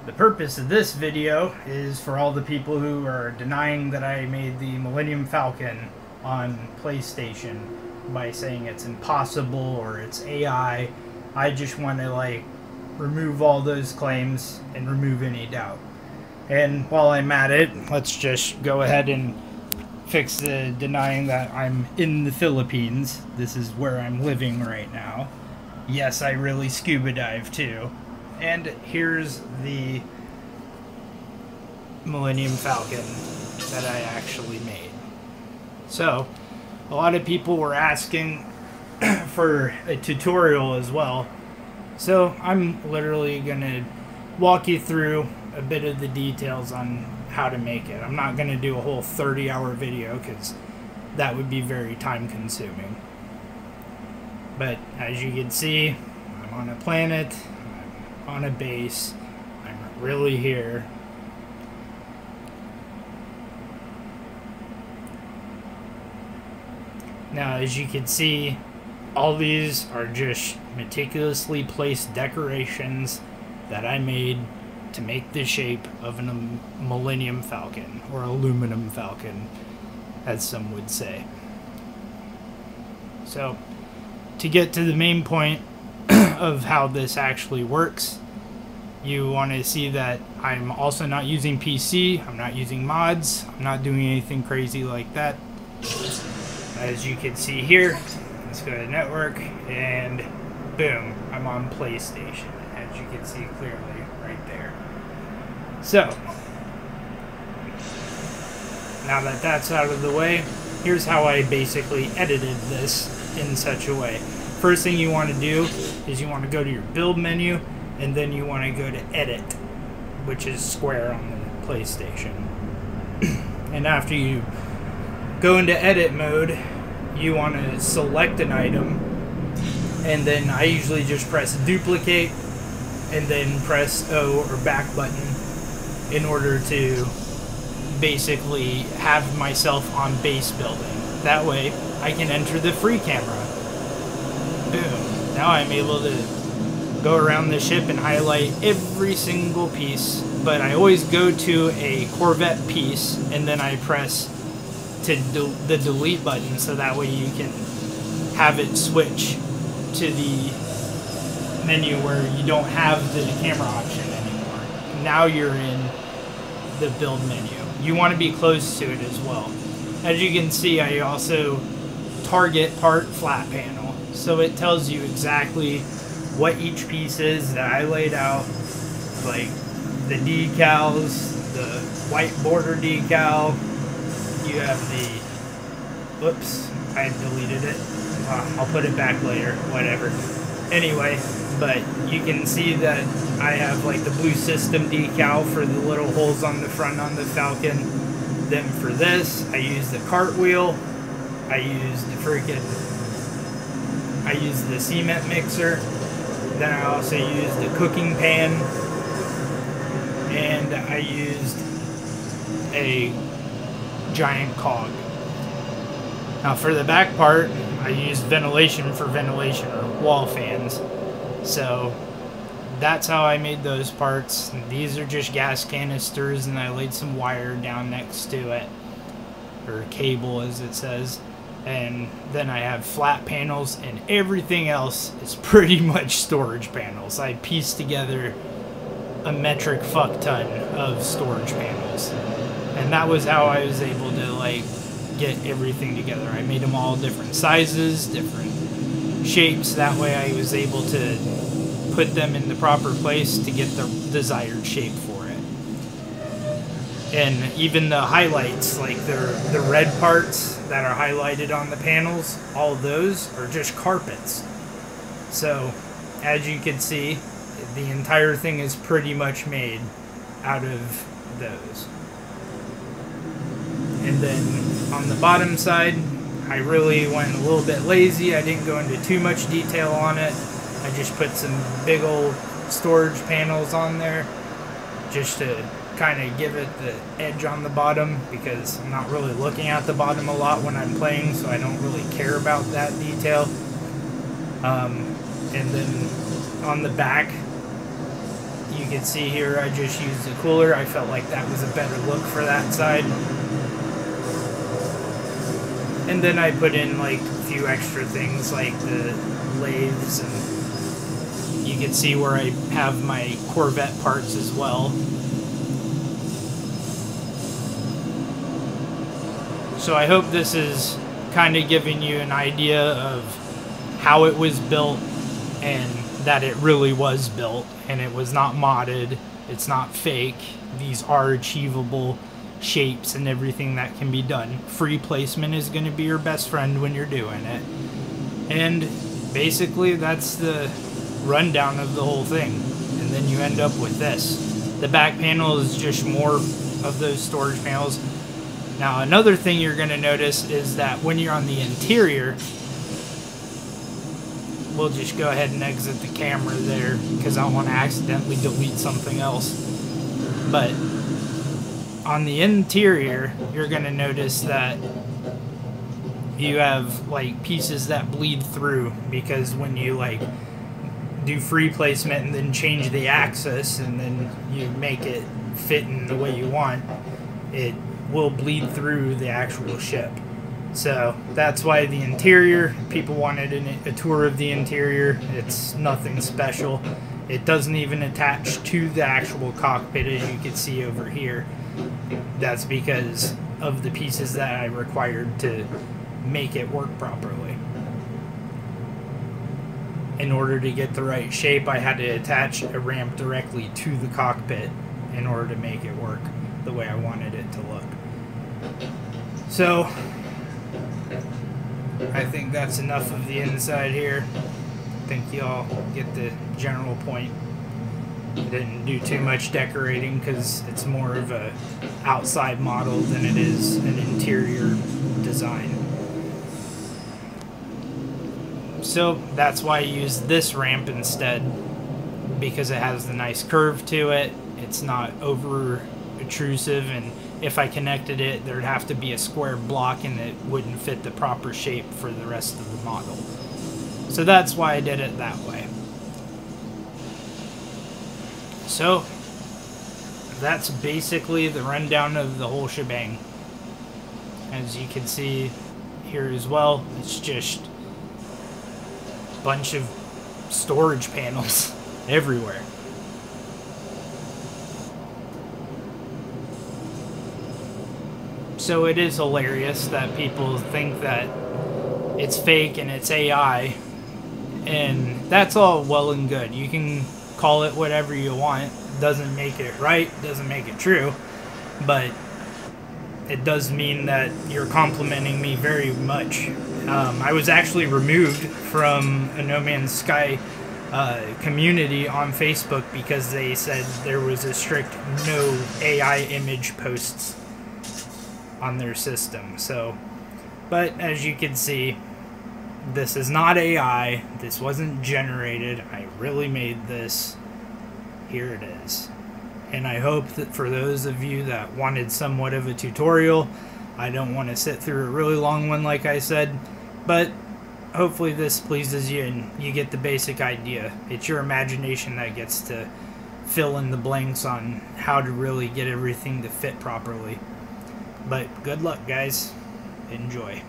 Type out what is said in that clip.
The purpose of this video is for all the people who are denying that I made the Millennium Falcon on PlayStation by saying it's impossible or it's AI. I just want to remove all those claims and remove any doubt. And while I'm at it, let's just go ahead and fix the denying that I'm in the Philippines. This is where I'm living right now. Yes, I really scuba dive too. And here's the Millennium Falcon that I actually made. So, a lot of people were asking for a tutorial as well. So, I'm literally going to walk you through a bit of the details on how to make it. I'm not going to do a whole 30-hour video because that would be very time consuming. But as you can see, I'm on a planet, I'm on a base, I'm really here. Now, as you can see, all these are just meticulously placed decorations that I made to make the shape of a Millennium Falcon, or aluminum Falcon, as some would say. So, to get to the main point of how this actually works, you want to see that I'm also not using PC, I'm not using mods, I'm not doing anything crazy like that. As you can see here, let's go to network, and boom, I'm on PlayStation, as you can see clearly right there. So, now that that's out of the way, here's how I basically edited this in such a way. First thing you want to do is you want to go to your build menu, and then you want to go to edit, which is square on the PlayStation. And after you go into edit mode, you want to select an item, and then I usually just press duplicate and then press O or back button in order to basically have myself on base building. That way I can enter the free camera. Boom. Now I'm able to go around the ship and highlight every single piece, but I always go to a Corvette piece and then I press to the delete button, so that way you can have it switch to the menu where you don't have the camera option anymore. Now you're in the build menu. You want to be close to it as well. As you can see, I also target part flat panel, so it tells you exactly what each piece is that I laid out, like the decals, the white border decal. You have the, whoops, I deleted it. I'll put it back later, whatever. Anyway, but you can see that I have like the blue system decal for the little holes on the front on the Falcon. Then for this, I use the cartwheel. I use the cement mixer. Then I also used the cooking pan. And I used a giant cog. Now for the back part, I used ventilation for ventilation, or wall fans. So that's how I made those parts. And these are just gas canisters, and I laid some wire down next to it, or cable as it says. And then I have flat panels, and everything else is pretty much storage panels. I pieced together a metric fuck ton of storage panels. And that was how I was able to get everything together. I made them all different sizes, different shapes. That way I was able to put them in the proper place to get the desired shape for it. And even the highlights, like the red parts that are highlighted on the panels, all of those are just carpets. So as you can see, the entire thing is pretty much made out of those. And then on the bottom side, I really went a little bit lazy. I didn't go into too much detail on it. I just put some big old storage panels on there just to kind of give it the edge on the bottom, because I'm not really looking at the bottom a lot when I'm playing, so I don't really care about that detail. And then on the back, you can see here, I just used the cooler. I felt like that was a better look for that side. And then I put in like a few extra things like the lathes, and you can see where I have my Corvette parts as well. So I hope this is kind of giving you an idea of how it was built, and that it really was built and it was not modded. It's not fake. These are achievable shapes and everything that can be done. Free placement is going to be your best friend when you're doing it. And basically that's the rundown of the whole thing. And then you end up with this. The back panel is just more of those storage panels. Now another thing you're going to notice is that when you're on the interior, we'll just go ahead and exit the camera there because I don't want to accidentally delete something else. But on the interior, you're going to notice that you have like pieces that bleed through, because when you like do free placement and then change the axis and then you make it fit in the way you want, it will bleed through the actual ship. So that's why the interior, people wanted a tour of the interior. It's nothing special. It doesn't even attach to the actual cockpit, as you can see over here. That's because of the pieces that I required to make it work properly. In order to get the right shape, I had to attach a ramp directly to the cockpit in order to make it work the way I wanted it to look. So I think that's enough of the inside here. I think y'all get the general point. I didn't do too much decorating because it's more of a outside model than it is an interior design. So that's why I used this ramp instead, because it has the nice curve to it. It's not over intrusive, and if I connected it, there'd have to be a square block and it wouldn't fit the proper shape for the rest of the model. So that's why I did it that way. So that's basically the rundown of the whole shebang. As you can see here as well, it's just a bunch of storage panels everywhere. So it is hilarious that people think that it's fake and it's AI, and that's all well and good. You can call it whatever you want. Doesn't make it right, doesn't make it true, but it does mean that you're complimenting me very much. I was actually removed from a No Man's Sky community on Facebook because they said there was a strict no AI image posts on their system. So, but as you can see, this is not AI. This wasn't generated. I really made this. Here it is. And I hope that for those of you that wanted somewhat of a tutorial, I don't want to sit through a really long one like I said, but hopefully this pleases you and you get the basic idea. It's your imagination that gets to fill in the blanks on how to really get everything to fit properly. But good luck, guys. Enjoy.